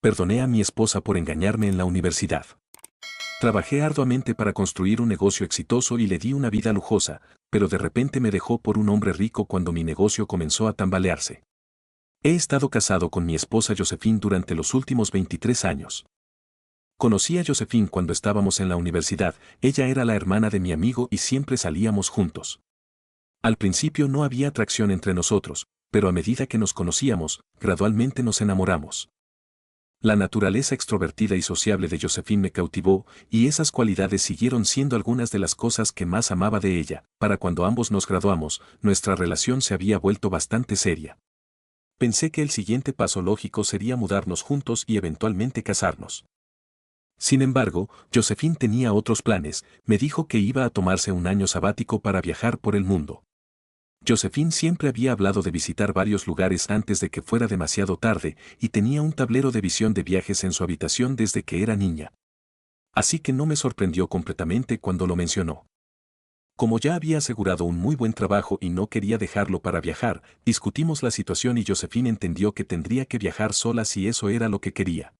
Perdoné a mi esposa por engañarme en la universidad. Trabajé arduamente para construir un negocio exitoso y le di una vida lujosa, pero de repente me dejó por un hombre rico cuando mi negocio comenzó a tambalearse. He estado casado con mi esposa Josephine durante los últimos 23 años. Conocí a Josephine cuando estábamos en la universidad, ella era la hermana de mi amigo y siempre salíamos juntos. Al principio no había atracción entre nosotros, pero a medida que nos conocíamos, gradualmente nos enamoramos. La naturaleza extrovertida y sociable de Josephine me cautivó, y esas cualidades siguieron siendo algunas de las cosas que más amaba de ella. Para cuando ambos nos graduamos, nuestra relación se había vuelto bastante seria. Pensé que el siguiente paso lógico sería mudarnos juntos y eventualmente casarnos. Sin embargo, Josephine tenía otros planes, me dijo que iba a tomarse un año sabático para viajar por el mundo. Josephine siempre había hablado de visitar varios lugares antes de que fuera demasiado tarde y tenía un tablero de visión de viajes en su habitación desde que era niña. Así que no me sorprendió completamente cuando lo mencionó. Como ya había asegurado un muy buen trabajo y no quería dejarlo para viajar, discutimos la situación y Josephine entendió que tendría que viajar sola si eso era lo que quería.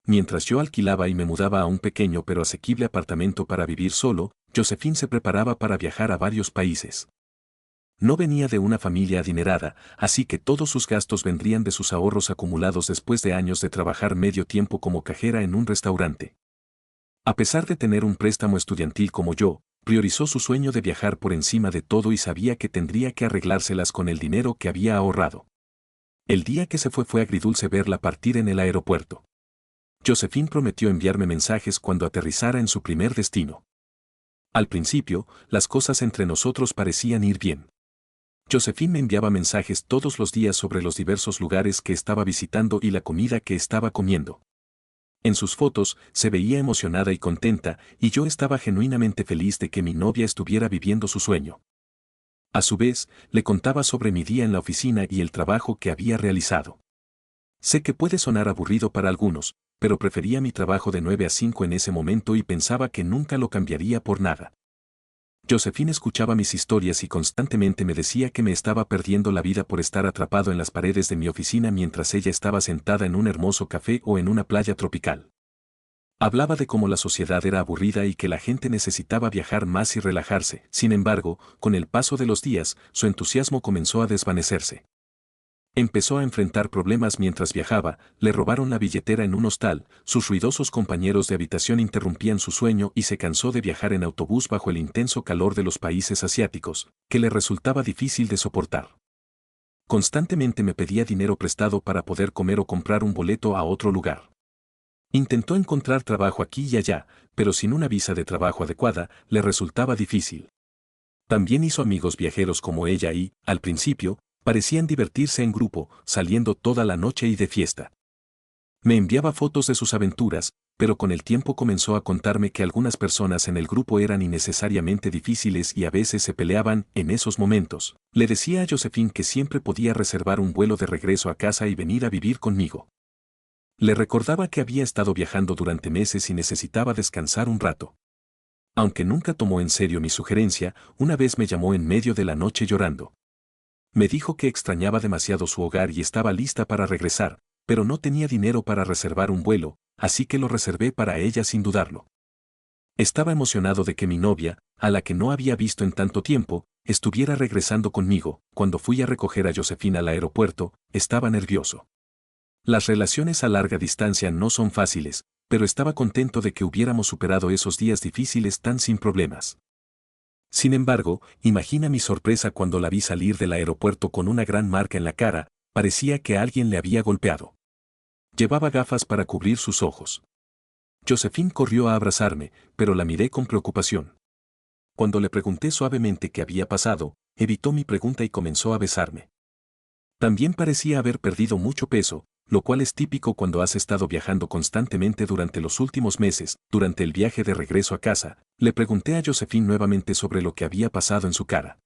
Mientras yo alquilaba y me mudaba a un pequeño pero asequible apartamento para vivir solo, Josephine se preparaba para viajar a varios países. No venía de una familia adinerada, así que todos sus gastos vendrían de sus ahorros acumulados después de años de trabajar medio tiempo como cajera en un restaurante. A pesar de tener un préstamo estudiantil como yo, priorizó su sueño de viajar por encima de todo y sabía que tendría que arreglárselas con el dinero que había ahorrado. El día que se fue agridulce verla partir en el aeropuerto. Josephine prometió enviarme mensajes cuando aterrizara en su primer destino. Al principio, las cosas entre nosotros parecían ir bien. Josephine me enviaba mensajes todos los días sobre los diversos lugares que estaba visitando y la comida que estaba comiendo. En sus fotos se veía emocionada y contenta, y yo estaba genuinamente feliz de que mi novia estuviera viviendo su sueño. A su vez, le contaba sobre mi día en la oficina y el trabajo que había realizado. Sé que puede sonar aburrido para algunos, pero prefería mi trabajo de 9 a 5 en ese momento y pensaba que nunca lo cambiaría por nada. Josephine escuchaba mis historias y constantemente me decía que me estaba perdiendo la vida por estar atrapado en las paredes de mi oficina mientras ella estaba sentada en un hermoso café o en una playa tropical. Hablaba de cómo la sociedad era aburrida y que la gente necesitaba viajar más y relajarse. Sin embargo, con el paso de los días, su entusiasmo comenzó a desvanecerse. Empezó a enfrentar problemas mientras viajaba, le robaron la billetera en un hostal, sus ruidosos compañeros de habitación interrumpían su sueño y se cansó de viajar en autobús bajo el intenso calor de los países asiáticos, que le resultaba difícil de soportar. Constantemente me pedía dinero prestado para poder comer o comprar un boleto a otro lugar. Intentó encontrar trabajo aquí y allá, pero sin una visa de trabajo adecuada, le resultaba difícil. También hizo amigos viajeros como ella y, al principio, parecían divertirse en grupo, saliendo toda la noche y de fiesta. Me enviaba fotos de sus aventuras, pero con el tiempo comenzó a contarme que algunas personas en el grupo eran innecesariamente difíciles y a veces se peleaban. En esos momentos, le decía a Josephine que siempre podía reservar un vuelo de regreso a casa y venir a vivir conmigo. Le recordaba que había estado viajando durante meses y necesitaba descansar un rato. Aunque nunca tomó en serio mi sugerencia, una vez me llamó en medio de la noche llorando. Me dijo que extrañaba demasiado su hogar y estaba lista para regresar, pero no tenía dinero para reservar un vuelo, así que lo reservé para ella sin dudarlo. Estaba emocionado de que mi novia, a la que no había visto en tanto tiempo, estuviera regresando conmigo. Cuando fui a recoger a Josephine al aeropuerto, estaba nervioso. Las relaciones a larga distancia no son fáciles, pero estaba contento de que hubiéramos superado esos días difíciles tan sin problemas. Sin embargo, imagina mi sorpresa cuando la vi salir del aeropuerto con una gran marca en la cara, parecía que alguien le había golpeado. Llevaba gafas para cubrir sus ojos. Josephine corrió a abrazarme, pero la miré con preocupación. Cuando le pregunté suavemente qué había pasado, evitó mi pregunta y comenzó a besarme. También parecía haber perdido mucho peso, lo cual es típico cuando has estado viajando constantemente durante los últimos meses. Durante el viaje de regreso a casa, le pregunté a Josephine nuevamente sobre lo que había pasado en su cara.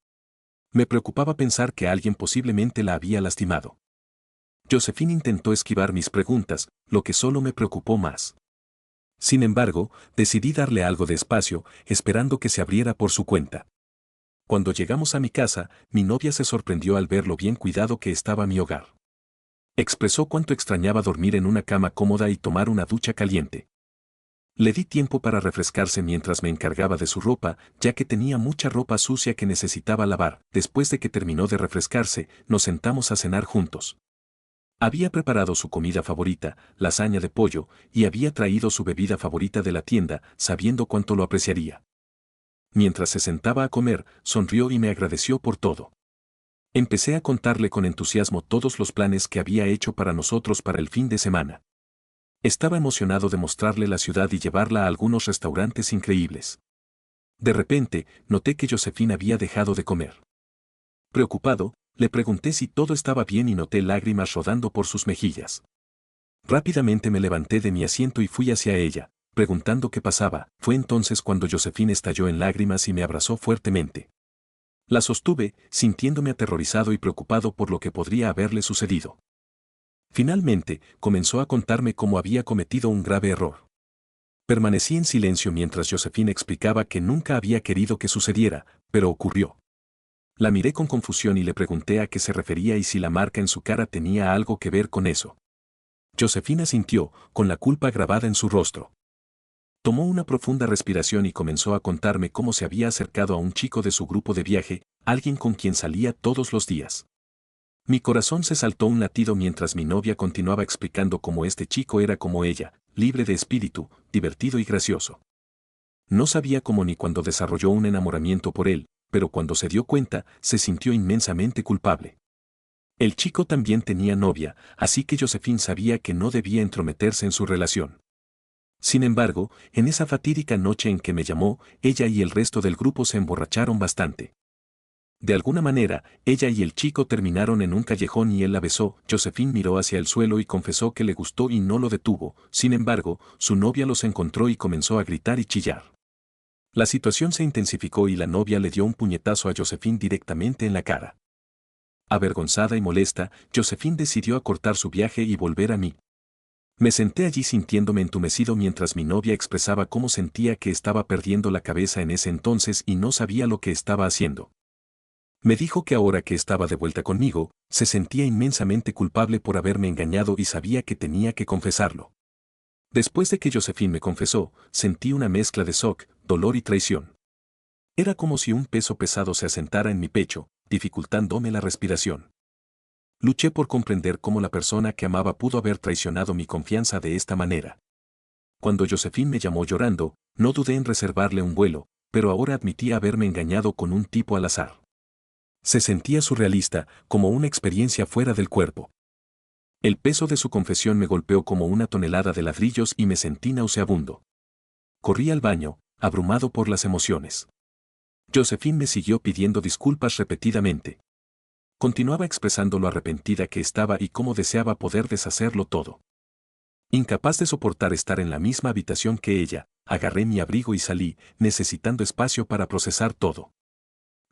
Me preocupaba pensar que alguien posiblemente la había lastimado. Josephine intentó esquivar mis preguntas, lo que solo me preocupó más. Sin embargo, decidí darle algo de espacio, esperando que se abriera por su cuenta. Cuando llegamos a mi casa, mi novia se sorprendió al ver lo bien cuidado que estaba mi hogar. Expresó cuánto extrañaba dormir en una cama cómoda y tomar una ducha caliente. Le di tiempo para refrescarse mientras me encargaba de su ropa, ya que tenía mucha ropa sucia que necesitaba lavar. Después de que terminó de refrescarse, nos sentamos a cenar juntos. Había preparado su comida favorita, lasaña de pollo, y había traído su bebida favorita de la tienda, sabiendo cuánto lo apreciaría. Mientras se sentaba a comer, sonrió y me agradeció por todo. Empecé a contarle con entusiasmo todos los planes que había hecho para nosotros para el fin de semana. Estaba emocionado de mostrarle la ciudad y llevarla a algunos restaurantes increíbles. De repente, noté que Josephine había dejado de comer. Preocupado, le pregunté si todo estaba bien y noté lágrimas rodando por sus mejillas. Rápidamente me levanté de mi asiento y fui hacia ella, preguntando qué pasaba. Fue entonces cuando Josephine estalló en lágrimas y me abrazó fuertemente. La sostuve, sintiéndome aterrorizado y preocupado por lo que podría haberle sucedido. Finalmente, comenzó a contarme cómo había cometido un grave error. Permanecí en silencio mientras Josephine explicaba que nunca había querido que sucediera, pero ocurrió. La miré con confusión y le pregunté a qué se refería y si la marca en su cara tenía algo que ver con eso. Josephine asintió, con la culpa grabada en su rostro. Tomó una profunda respiración y comenzó a contarme cómo se había acercado a un chico de su grupo de viaje, alguien con quien salía todos los días. Mi corazón se saltó un latido mientras mi novia continuaba explicando cómo este chico era como ella, libre de espíritu, divertido y gracioso. No sabía cómo ni cuándo desarrolló un enamoramiento por él, pero cuando se dio cuenta, se sintió inmensamente culpable. El chico también tenía novia, así que Josephine sabía que no debía entrometerse en su relación. Sin embargo, en esa fatídica noche en que me llamó, ella y el resto del grupo se emborracharon bastante. De alguna manera, ella y el chico terminaron en un callejón y él la besó. Josephine miró hacia el suelo y confesó que le gustó y no lo detuvo. Sin embargo, su novia los encontró y comenzó a gritar y chillar. La situación se intensificó y la novia le dio un puñetazo a Josephine directamente en la cara. Avergonzada y molesta, Josephine decidió acortar su viaje y volver a mí. Me senté allí sintiéndome entumecido mientras mi novia expresaba cómo sentía que estaba perdiendo la cabeza en ese entonces y no sabía lo que estaba haciendo. Me dijo que ahora que estaba de vuelta conmigo, se sentía inmensamente culpable por haberme engañado y sabía que tenía que confesarlo. Después de que Josephine me confesó, sentí una mezcla de shock, dolor y traición. Era como si un peso pesado se asentara en mi pecho, dificultándome la respiración. Luché por comprender cómo la persona que amaba pudo haber traicionado mi confianza de esta manera. Cuando Josephine me llamó llorando, no dudé en reservarle un vuelo, pero ahora admitía haberme engañado con un tipo al azar. Se sentía surrealista, como una experiencia fuera del cuerpo. El peso de su confesión me golpeó como una tonelada de ladrillos y me sentí nauseabundo. Corrí al baño, abrumado por las emociones. Josephine me siguió pidiendo disculpas repetidamente. Continuaba expresando lo arrepentida que estaba y cómo deseaba poder deshacerlo todo. Incapaz de soportar estar en la misma habitación que ella, agarré mi abrigo y salí, necesitando espacio para procesar todo.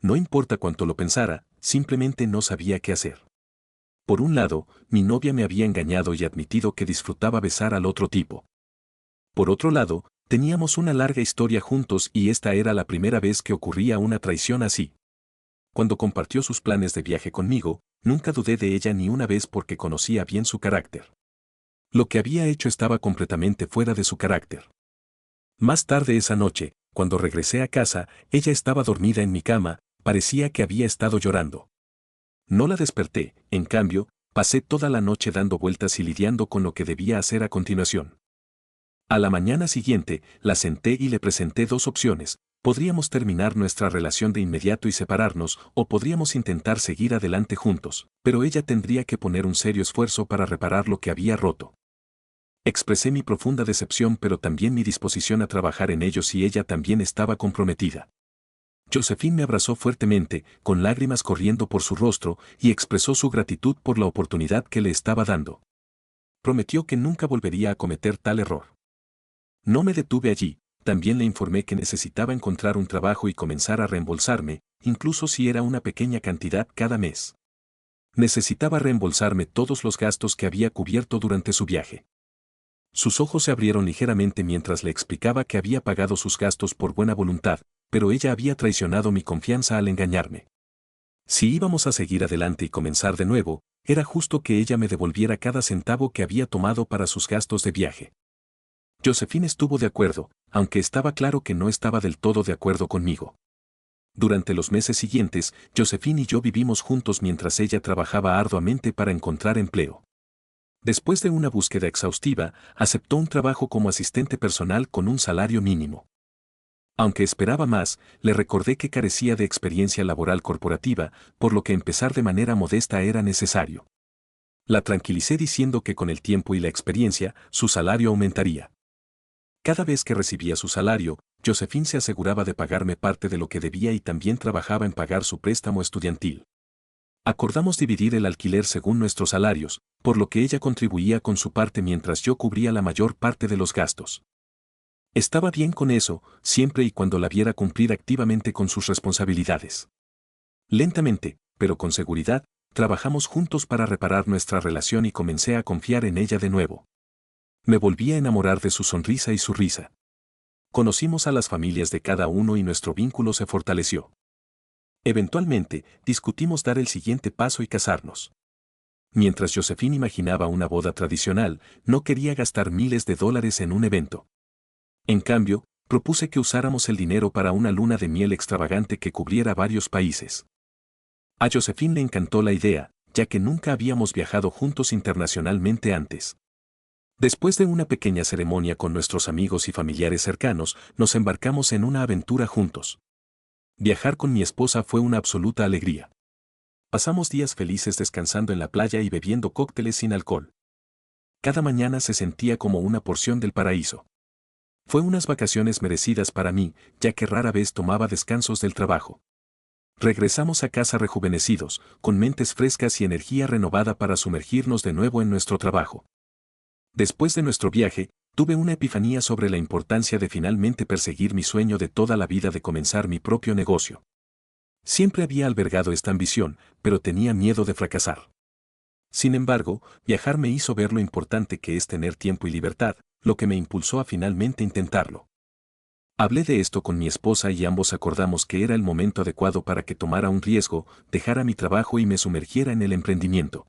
No importa cuánto lo pensara, simplemente no sabía qué hacer. Por un lado, mi novia me había engañado y admitido que disfrutaba besar al otro tipo. Por otro lado, teníamos una larga historia juntos y esta era la primera vez que ocurría una traición así. Cuando compartió sus planes de viaje conmigo, nunca dudé de ella ni una vez porque conocía bien su carácter. Lo que había hecho estaba completamente fuera de su carácter. Más tarde esa noche, cuando regresé a casa, ella estaba dormida en mi cama, parecía que había estado llorando. No la desperté, en cambio, pasé toda la noche dando vueltas y lidiando con lo que debía hacer a continuación. A la mañana siguiente, la senté y le presenté dos opciones: podríamos terminar nuestra relación de inmediato y separarnos, o podríamos intentar seguir adelante juntos, pero ella tendría que poner un serio esfuerzo para reparar lo que había roto. Expresé mi profunda decepción pero también mi disposición a trabajar en ello si ella también estaba comprometida. Josephine me abrazó fuertemente, con lágrimas corriendo por su rostro, y expresó su gratitud por la oportunidad que le estaba dando. Prometió que nunca volvería a cometer tal error. No me detuve allí, también le informé que necesitaba encontrar un trabajo y comenzar a reembolsarme, incluso si era una pequeña cantidad cada mes. Necesitaba reembolsarme todos los gastos que había cubierto durante su viaje. Sus ojos se abrieron ligeramente mientras le explicaba que había pagado sus gastos por buena voluntad, pero ella había traicionado mi confianza al engañarme. Si íbamos a seguir adelante y comenzar de nuevo, era justo que ella me devolviera cada centavo que había tomado para sus gastos de viaje. Josephine estuvo de acuerdo, aunque estaba claro que no estaba del todo de acuerdo conmigo. Durante los meses siguientes, Josephine y yo vivimos juntos mientras ella trabajaba arduamente para encontrar empleo. Después de una búsqueda exhaustiva, aceptó un trabajo como asistente personal con un salario mínimo. Aunque esperaba más, le recordé que carecía de experiencia laboral corporativa, por lo que empezar de manera modesta era necesario. La tranquilicé diciendo que con el tiempo y la experiencia, su salario aumentaría. Cada vez que recibía su salario, Josephine se aseguraba de pagarme parte de lo que debía y también trabajaba en pagar su préstamo estudiantil. Acordamos dividir el alquiler según nuestros salarios, por lo que ella contribuía con su parte mientras yo cubría la mayor parte de los gastos. Estaba bien con eso, siempre y cuando la viera cumplir activamente con sus responsabilidades. Lentamente, pero con seguridad, trabajamos juntos para reparar nuestra relación y comencé a confiar en ella de nuevo. Me volví a enamorar de su sonrisa y su risa. Conocimos a las familias de cada uno y nuestro vínculo se fortaleció. Eventualmente, discutimos dar el siguiente paso y casarnos. Mientras Josephine imaginaba una boda tradicional, no quería gastar miles de dólares en un evento. En cambio, propuse que usáramos el dinero para una luna de miel extravagante que cubriera varios países. A Josephine le encantó la idea, ya que nunca habíamos viajado juntos internacionalmente antes. Después de una pequeña ceremonia con nuestros amigos y familiares cercanos, nos embarcamos en una aventura juntos. Viajar con mi esposa fue una absoluta alegría. Pasamos días felices descansando en la playa y bebiendo cócteles sin alcohol. Cada mañana se sentía como una porción del paraíso. Fue unas vacaciones merecidas para mí, ya que rara vez tomaba descansos del trabajo. Regresamos a casa rejuvenecidos, con mentes frescas y energía renovada para sumergirnos de nuevo en nuestro trabajo. Después de nuestro viaje, tuve una epifanía sobre la importancia de finalmente perseguir mi sueño de toda la vida de comenzar mi propio negocio. Siempre había albergado esta ambición, pero tenía miedo de fracasar. Sin embargo, viajar me hizo ver lo importante que es tener tiempo y libertad, lo que me impulsó a finalmente intentarlo. Hablé de esto con mi esposa y ambos acordamos que era el momento adecuado para que tomara un riesgo, dejara mi trabajo y me sumergiera en el emprendimiento.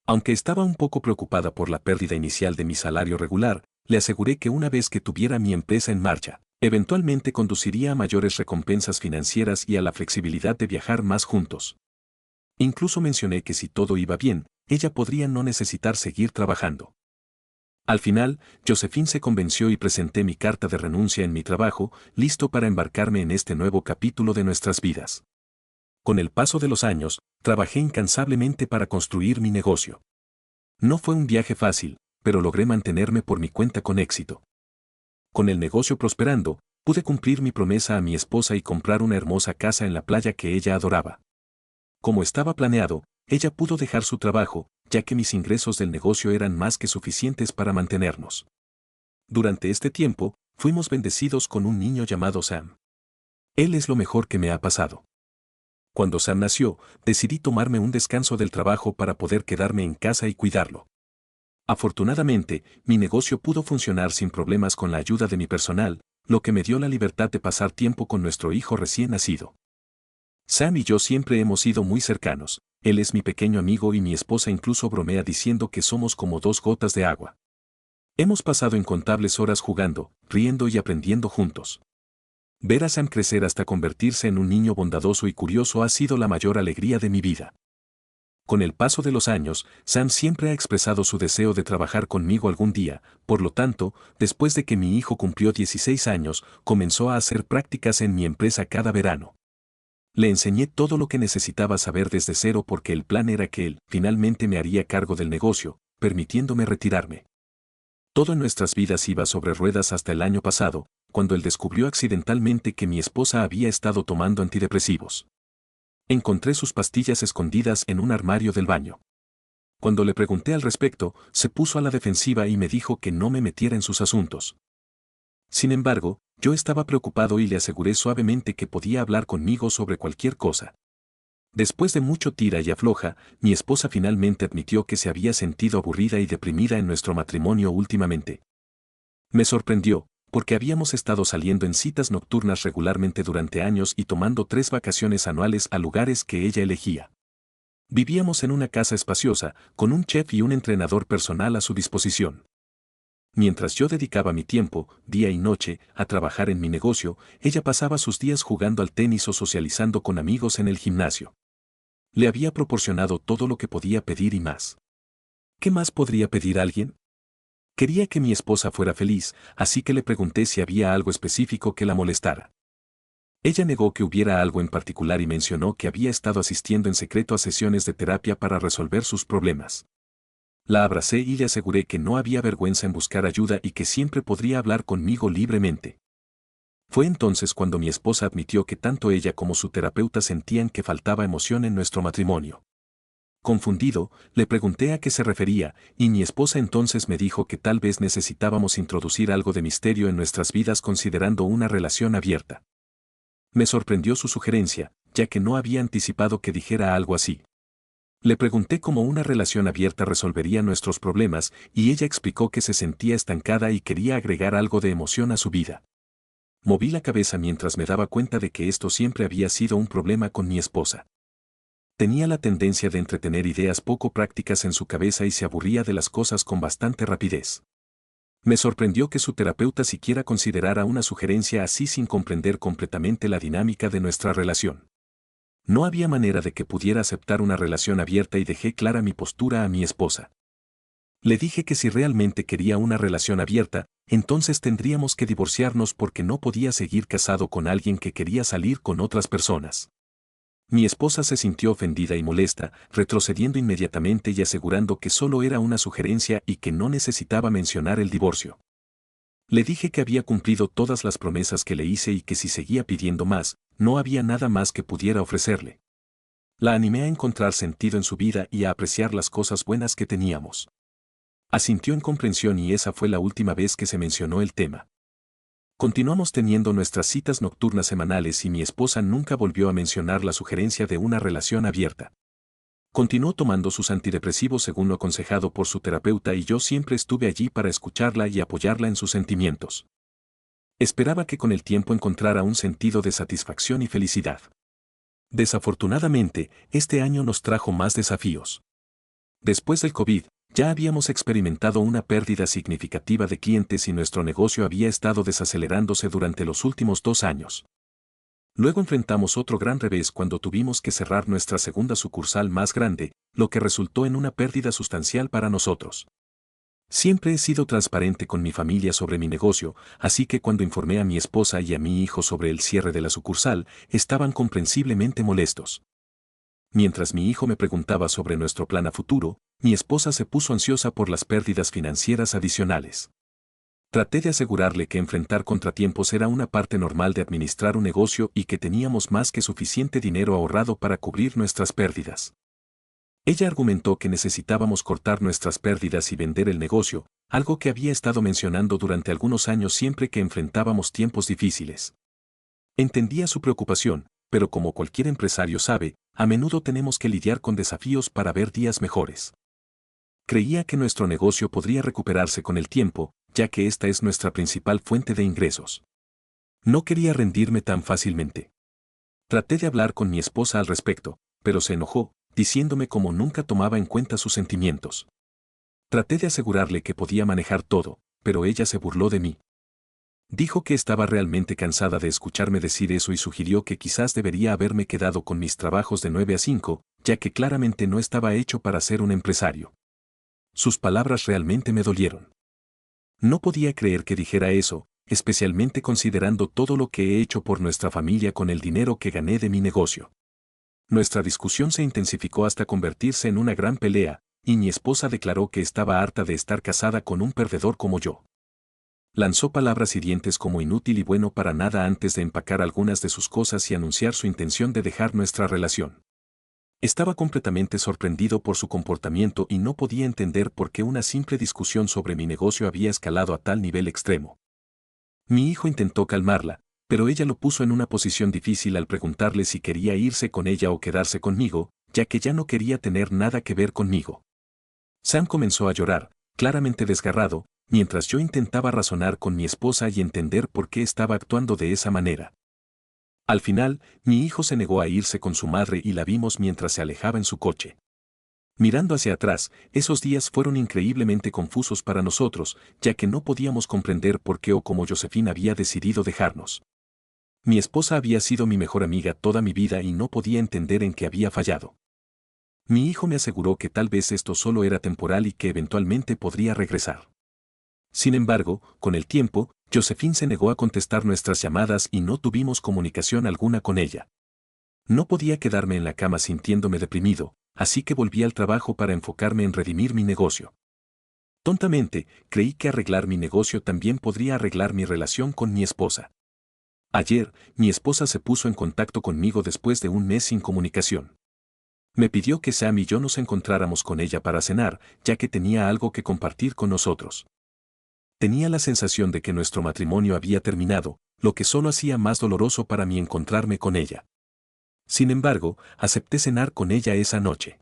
Aunque estaba un poco preocupada por la pérdida inicial de mi salario regular, le aseguré que una vez que tuviera mi empresa en marcha, eventualmente conduciría a mayores recompensas financieras y a la flexibilidad de viajar más juntos. Incluso mencioné que si todo iba bien, ella podría no necesitar seguir trabajando. Al final, Josephine se convenció y presenté mi carta de renuncia en mi trabajo, listo para embarcarme en este nuevo capítulo de nuestras vidas. Con el paso de los años, trabajé incansablemente para construir mi negocio. No fue un viaje fácil, pero logré mantenerme por mi cuenta con éxito. Con el negocio prosperando, pude cumplir mi promesa a mi esposa y comprar una hermosa casa en la playa que ella adoraba. Como estaba planeado, ella pudo dejar su trabajo, ya que mis ingresos del negocio eran más que suficientes para mantenernos. Durante este tiempo, fuimos bendecidos con un niño llamado Sam. Él es lo mejor que me ha pasado. Cuando Sam nació, decidí tomarme un descanso del trabajo para poder quedarme en casa y cuidarlo. Afortunadamente, mi negocio pudo funcionar sin problemas con la ayuda de mi personal, lo que me dio la libertad de pasar tiempo con nuestro hijo recién nacido. Sam y yo siempre hemos sido muy cercanos, él es mi pequeño amigo y mi esposa incluso bromea diciendo que somos como dos gotas de agua. Hemos pasado incontables horas jugando, riendo y aprendiendo juntos. Ver a Sam crecer hasta convertirse en un niño bondadoso y curioso ha sido la mayor alegría de mi vida. Con el paso de los años, Sam siempre ha expresado su deseo de trabajar conmigo algún día, por lo tanto, después de que mi hijo cumplió 16 años, comenzó a hacer prácticas en mi empresa cada verano. Le enseñé todo lo que necesitaba saber desde cero porque el plan era que él, finalmente me haría cargo del negocio, permitiéndome retirarme. Todo en nuestras vidas iba sobre ruedas hasta el año pasado, cuando él descubrió accidentalmente que mi esposa había estado tomando antidepresivos. Encontré sus pastillas escondidas en un armario del baño. Cuando le pregunté al respecto, se puso a la defensiva y me dijo que no me metiera en sus asuntos. Sin embargo, yo estaba preocupado y le aseguré suavemente que podía hablar conmigo sobre cualquier cosa. Después de mucho tira y afloja, mi esposa finalmente admitió que se había sentido aburrida y deprimida en nuestro matrimonio últimamente. Me sorprendió, porque habíamos estado saliendo en citas nocturnas regularmente durante años y tomando 3 vacaciones anuales a lugares que ella elegía. Vivíamos en una casa espaciosa, con un chef y un entrenador personal a su disposición. Mientras yo dedicaba mi tiempo, día y noche, a trabajar en mi negocio, ella pasaba sus días jugando al tenis o socializando con amigos en el gimnasio. Le había proporcionado todo lo que podía pedir y más. ¿Qué más podría pedir alguien? Quería que mi esposa fuera feliz, así que le pregunté si había algo específico que la molestara. Ella negó que hubiera algo en particular y mencionó que había estado asistiendo en secreto a sesiones de terapia para resolver sus problemas. La abracé y le aseguré que no había vergüenza en buscar ayuda y que siempre podría hablar conmigo libremente. Fue entonces cuando mi esposa admitió que tanto ella como su terapeuta sentían que faltaba emoción en nuestro matrimonio. Confundido, le pregunté a qué se refería, y mi esposa entonces me dijo que tal vez necesitábamos introducir algo de misterio en nuestras vidas considerando una relación abierta. Me sorprendió su sugerencia, ya que no había anticipado que dijera algo así. Le pregunté cómo una relación abierta resolvería nuestros problemas, y ella explicó que se sentía estancada y quería agregar algo de emoción a su vida. Moví la cabeza mientras me daba cuenta de que esto siempre había sido un problema con mi esposa. Tenía la tendencia de entretener ideas poco prácticas en su cabeza y se aburría de las cosas con bastante rapidez. Me sorprendió que su terapeuta siquiera considerara una sugerencia así sin comprender completamente la dinámica de nuestra relación. No había manera de que pudiera aceptar una relación abierta y dejé clara mi postura a mi esposa. Le dije que si realmente quería una relación abierta, entonces tendríamos que divorciarnos porque no podía seguir casado con alguien que quería salir con otras personas. Mi esposa se sintió ofendida y molesta, retrocediendo inmediatamente y asegurando que solo era una sugerencia y que no necesitaba mencionar el divorcio. Le dije que había cumplido todas las promesas que le hice y que si seguía pidiendo más, no había nada más que pudiera ofrecerle. La animé a encontrar sentido en su vida y a apreciar las cosas buenas que teníamos. Asintió en comprensión y esa fue la última vez que se mencionó el tema. Continuamos teniendo nuestras citas nocturnas semanales y mi esposa nunca volvió a mencionar la sugerencia de una relación abierta. Continuó tomando sus antidepresivos según lo aconsejado por su terapeuta y yo siempre estuve allí para escucharla y apoyarla en sus sentimientos. Esperaba que con el tiempo encontrara un sentido de satisfacción y felicidad. Desafortunadamente, este año nos trajo más desafíos. Después del COVID, ya habíamos experimentado una pérdida significativa de clientes y nuestro negocio había estado desacelerándose durante los últimos 2 años. Luego enfrentamos otro gran revés cuando tuvimos que cerrar nuestra segunda sucursal más grande, lo que resultó en una pérdida sustancial para nosotros. Siempre he sido transparente con mi familia sobre mi negocio, así que cuando informé a mi esposa y a mi hijo sobre el cierre de la sucursal, estaban comprensiblemente molestos. Mientras mi hijo me preguntaba sobre nuestro plan a futuro, mi esposa se puso ansiosa por las pérdidas financieras adicionales. Traté de asegurarle que enfrentar contratiempos era una parte normal de administrar un negocio y que teníamos más que suficiente dinero ahorrado para cubrir nuestras pérdidas. Ella argumentó que necesitábamos cortar nuestras pérdidas y vender el negocio, algo que había estado mencionando durante algunos años siempre que enfrentábamos tiempos difíciles. Entendía su preocupación, pero como cualquier empresario sabe, a menudo tenemos que lidiar con desafíos para ver días mejores. Creía que nuestro negocio podría recuperarse con el tiempo, ya que esta es nuestra principal fuente de ingresos. No quería rendirme tan fácilmente. Traté de hablar con mi esposa al respecto, pero se enojó, diciéndome cómo nunca tomaba en cuenta sus sentimientos. Traté de asegurarle que podía manejar todo, pero ella se burló de mí. Dijo que estaba realmente cansada de escucharme decir eso y sugirió que quizás debería haberme quedado con mis trabajos de 9 a 5, ya que claramente no estaba hecho para ser un empresario. Sus palabras realmente me dolieron. No podía creer que dijera eso, especialmente considerando todo lo que he hecho por nuestra familia con el dinero que gané de mi negocio. Nuestra discusión se intensificó hasta convertirse en una gran pelea, y mi esposa declaró que estaba harta de estar casada con un perdedor como yo. Lanzó palabras hirientes como inútil y bueno para nada antes de empacar algunas de sus cosas y anunciar su intención de dejar nuestra relación. Estaba completamente sorprendido por su comportamiento y no podía entender por qué una simple discusión sobre mi negocio había escalado a tal nivel extremo. Mi hijo intentó calmarla, pero ella lo puso en una posición difícil al preguntarle si quería irse con ella o quedarse conmigo, ya que ya no quería tener nada que ver conmigo. Sam comenzó a llorar, claramente desgarrado, mientras yo intentaba razonar con mi esposa y entender por qué estaba actuando de esa manera. Al final, mi hijo se negó a irse con su madre y la vimos mientras se alejaba en su coche. Mirando hacia atrás, esos días fueron increíblemente confusos para nosotros, ya que no podíamos comprender por qué o cómo Josephine había decidido dejarnos. Mi esposa había sido mi mejor amiga toda mi vida y no podía entender en qué había fallado. Mi hijo me aseguró que tal vez esto solo era temporal y que eventualmente podría regresar. Sin embargo, con el tiempo, Josephine se negó a contestar nuestras llamadas y no tuvimos comunicación alguna con ella. No podía quedarme en la cama sintiéndome deprimido, así que volví al trabajo para enfocarme en redimir mi negocio. Tontamente, creí que arreglar mi negocio también podría arreglar mi relación con mi esposa. Ayer, mi esposa se puso en contacto conmigo después de un mes sin comunicación. Me pidió que Sam y yo nos encontráramos con ella para cenar, ya que tenía algo que compartir con nosotros. Tenía la sensación de que nuestro matrimonio había terminado, lo que solo hacía más doloroso para mí encontrarme con ella. Sin embargo, acepté cenar con ella esa noche.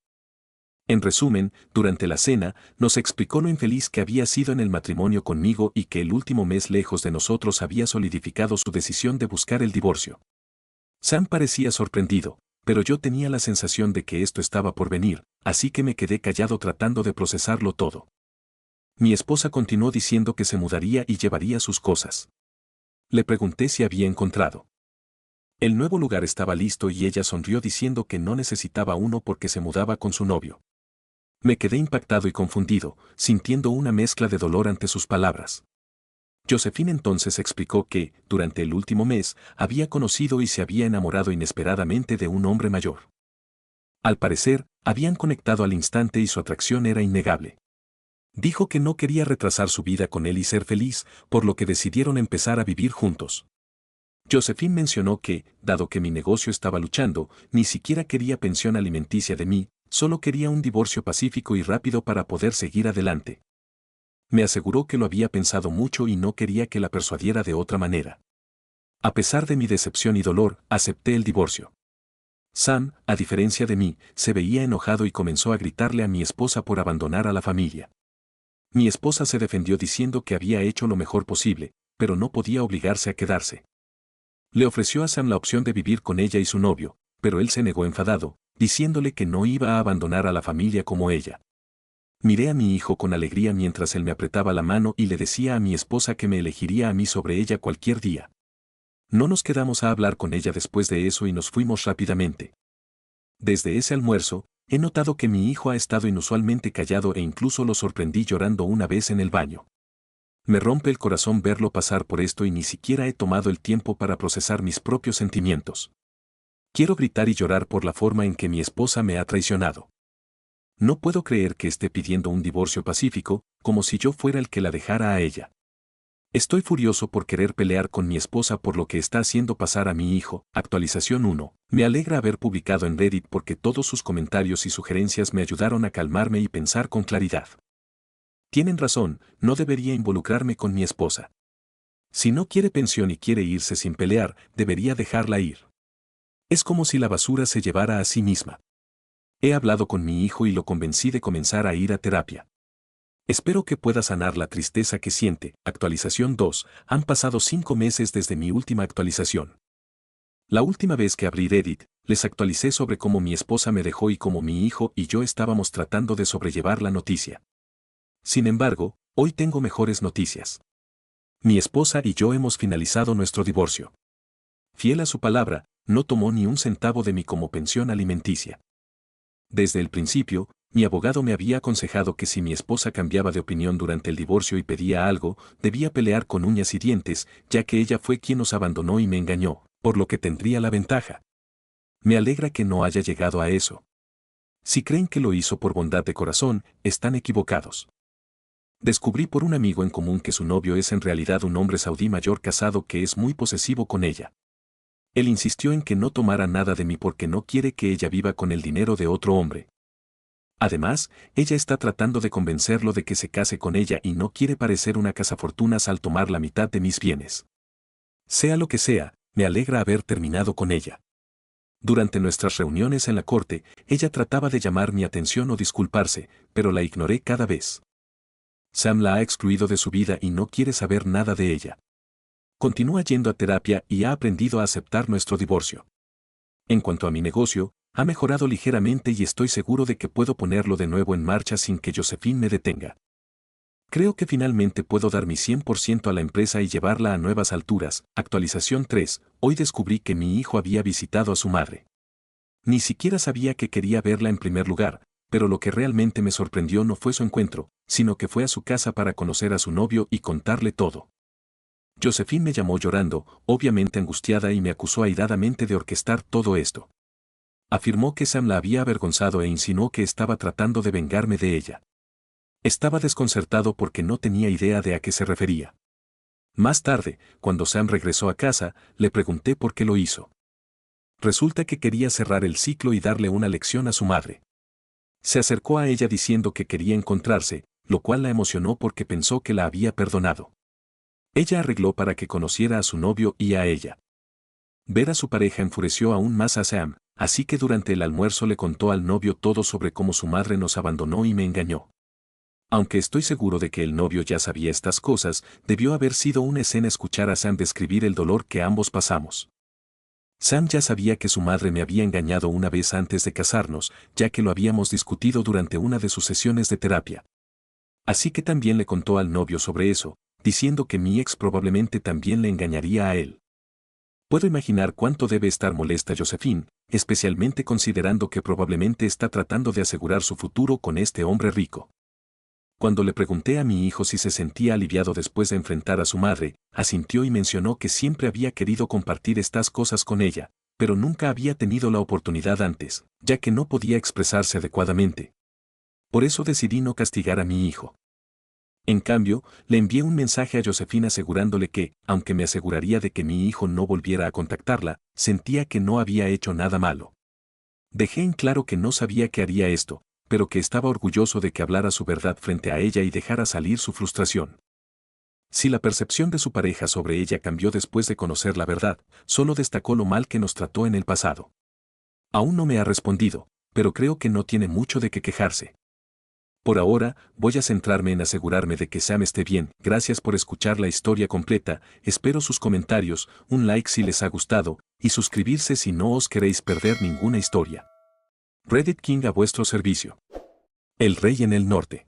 En resumen, durante la cena, nos explicó lo infeliz que había sido en el matrimonio conmigo y que el último mes lejos de nosotros había solidificado su decisión de buscar el divorcio. Sam parecía sorprendido, pero yo tenía la sensación de que esto estaba por venir, así que me quedé callado tratando de procesarlo todo. Mi esposa continuó diciendo que se mudaría y llevaría sus cosas. Le pregunté si había encontrado. El nuevo lugar estaba listo y ella sonrió diciendo que no necesitaba uno porque se mudaba con su novio. Me quedé impactado y confundido, sintiendo una mezcla de dolor ante sus palabras. Josephine entonces explicó que, durante el último mes, había conocido y se había enamorado inesperadamente de un hombre mayor. Al parecer, habían conectado al instante y su atracción era innegable. Dijo que no quería retrasar su vida con él y ser feliz, por lo que decidieron empezar a vivir juntos. Josephine mencionó que, dado que mi negocio estaba luchando, ni siquiera quería pensión alimenticia de mí, solo quería un divorcio pacífico y rápido para poder seguir adelante. Me aseguró que lo había pensado mucho y no quería que la persuadiera de otra manera. A pesar de mi decepción y dolor, acepté el divorcio. Sam, a diferencia de mí, se veía enojado y comenzó a gritarle a mi esposa por abandonar a la familia. Mi esposa se defendió diciendo que había hecho lo mejor posible, pero no podía obligarse a quedarse. Le ofreció a Sam la opción de vivir con ella y su novio, pero él se negó enfadado, diciéndole que no iba a abandonar a la familia como ella. Miré a mi hijo con alegría mientras él me apretaba la mano y le decía a mi esposa que me elegiría a mí sobre ella cualquier día. No nos quedamos a hablar con ella después de eso y nos fuimos rápidamente. Desde ese almuerzo, he notado que mi hijo ha estado inusualmente callado e incluso lo sorprendí llorando una vez en el baño. Me rompe el corazón verlo pasar por esto y ni siquiera he tomado el tiempo para procesar mis propios sentimientos. Quiero gritar y llorar por la forma en que mi esposa me ha traicionado. No puedo creer que esté pidiendo un divorcio pacífico, como si yo fuera el que la dejara a ella. Estoy furioso por querer pelear con mi esposa por lo que está haciendo pasar a mi hijo. Actualización 1. Me alegra haber publicado en Reddit porque todos sus comentarios y sugerencias me ayudaron a calmarme y pensar con claridad. Tienen razón, no debería involucrarme con mi esposa. Si no quiere pensión y quiere irse sin pelear, debería dejarla ir. Es como si la basura se llevara a sí misma. He hablado con mi hijo y lo convencí de comenzar a ir a terapia. Espero que pueda sanar la tristeza que siente. Actualización 2. Han pasado 5 meses desde mi última actualización. La última vez que abrí Reddit, les actualicé sobre cómo mi esposa me dejó y cómo mi hijo y yo estábamos tratando de sobrellevar la noticia. Sin embargo, hoy tengo mejores noticias. Mi esposa y yo hemos finalizado nuestro divorcio. Fiel a su palabra, no tomó ni un centavo de mí como pensión alimenticia. Desde el principio, mi abogado me había aconsejado que si mi esposa cambiaba de opinión durante el divorcio y pedía algo, debía pelear con uñas y dientes, ya que ella fue quien nos abandonó y me engañó, por lo que tendría la ventaja. Me alegra que no haya llegado a eso. Si creen que lo hizo por bondad de corazón, están equivocados. Descubrí por un amigo en común que su novio es en realidad un hombre saudí mayor casado que es muy posesivo con ella. Él insistió en que no tomara nada de mí porque no quiere que ella viva con el dinero de otro hombre. Además, ella está tratando de convencerlo de que se case con ella y no quiere parecer una cazafortunas al tomar la mitad de mis bienes. Sea lo que sea, me alegra haber terminado con ella. Durante nuestras reuniones en la corte, ella trataba de llamar mi atención o disculparse, pero la ignoré cada vez. Sam la ha excluido de su vida y no quiere saber nada de ella. Continúa yendo a terapia y ha aprendido a aceptar nuestro divorcio. En cuanto a mi negocio, Ha mejorado ligeramente y estoy seguro de que puedo ponerlo de nuevo en marcha sin que Josephine me detenga. Creo que finalmente puedo dar mi 100% a la empresa y llevarla a nuevas alturas. Actualización 3. Hoy descubrí que mi hijo había visitado a su madre. Ni siquiera sabía que quería verla en primer lugar, pero lo que realmente me sorprendió no fue su encuentro, sino que fue a su casa para conocer a su novio y contarle todo. Josephine me llamó llorando, obviamente angustiada, y me acusó airadamente de orquestar todo esto. Afirmó que Sam la había avergonzado e insinuó que estaba tratando de vengarme de ella. Estaba desconcertado porque no tenía idea de a qué se refería. Más tarde, cuando Sam regresó a casa, le pregunté por qué lo hizo. Resulta que quería cerrar el ciclo y darle una lección a su madre. Se acercó a ella diciendo que quería encontrarse, lo cual la emocionó porque pensó que la había perdonado. Ella arregló para que conociera a su novio y a ella. Ver a su pareja enfureció aún más a Sam, así que durante el almuerzo le contó al novio todo sobre cómo su madre nos abandonó y me engañó. Aunque estoy seguro de que el novio ya sabía estas cosas, debió haber sido una escena escuchar a Sam describir el dolor que ambos pasamos. Sam ya sabía que su madre me había engañado una vez antes de casarnos, ya que lo habíamos discutido durante una de sus sesiones de terapia. Así que también le contó al novio sobre eso, diciendo que mi ex probablemente también le engañaría a él. Puedo imaginar cuánto debe estar molesta Josephine, especialmente considerando que probablemente está tratando de asegurar su futuro con este hombre rico. Cuando le pregunté a mi hijo si se sentía aliviado después de enfrentar a su madre, asintió y mencionó que siempre había querido compartir estas cosas con ella, pero nunca había tenido la oportunidad antes, ya que no podía expresarse adecuadamente. Por eso decidí no castigar a mi hijo. En cambio, le envié un mensaje a Josephine asegurándole que, aunque me aseguraría de que mi hijo no volviera a contactarla, sentía que no había hecho nada malo. Dejé en claro que no sabía que haría esto, pero que estaba orgulloso de que hablara su verdad frente a ella y dejara salir su frustración. Si la percepción de su pareja sobre ella cambió después de conocer la verdad, solo destacó lo mal que nos trató en el pasado. Aún no me ha respondido, pero creo que no tiene mucho de qué quejarse. Por ahora, voy a centrarme en asegurarme de que Sam esté bien. Gracias por escuchar la historia completa, espero sus comentarios, un like si les ha gustado, y suscribirse si no os queréis perder ninguna historia. Reddit King a vuestro servicio. El rey en el norte.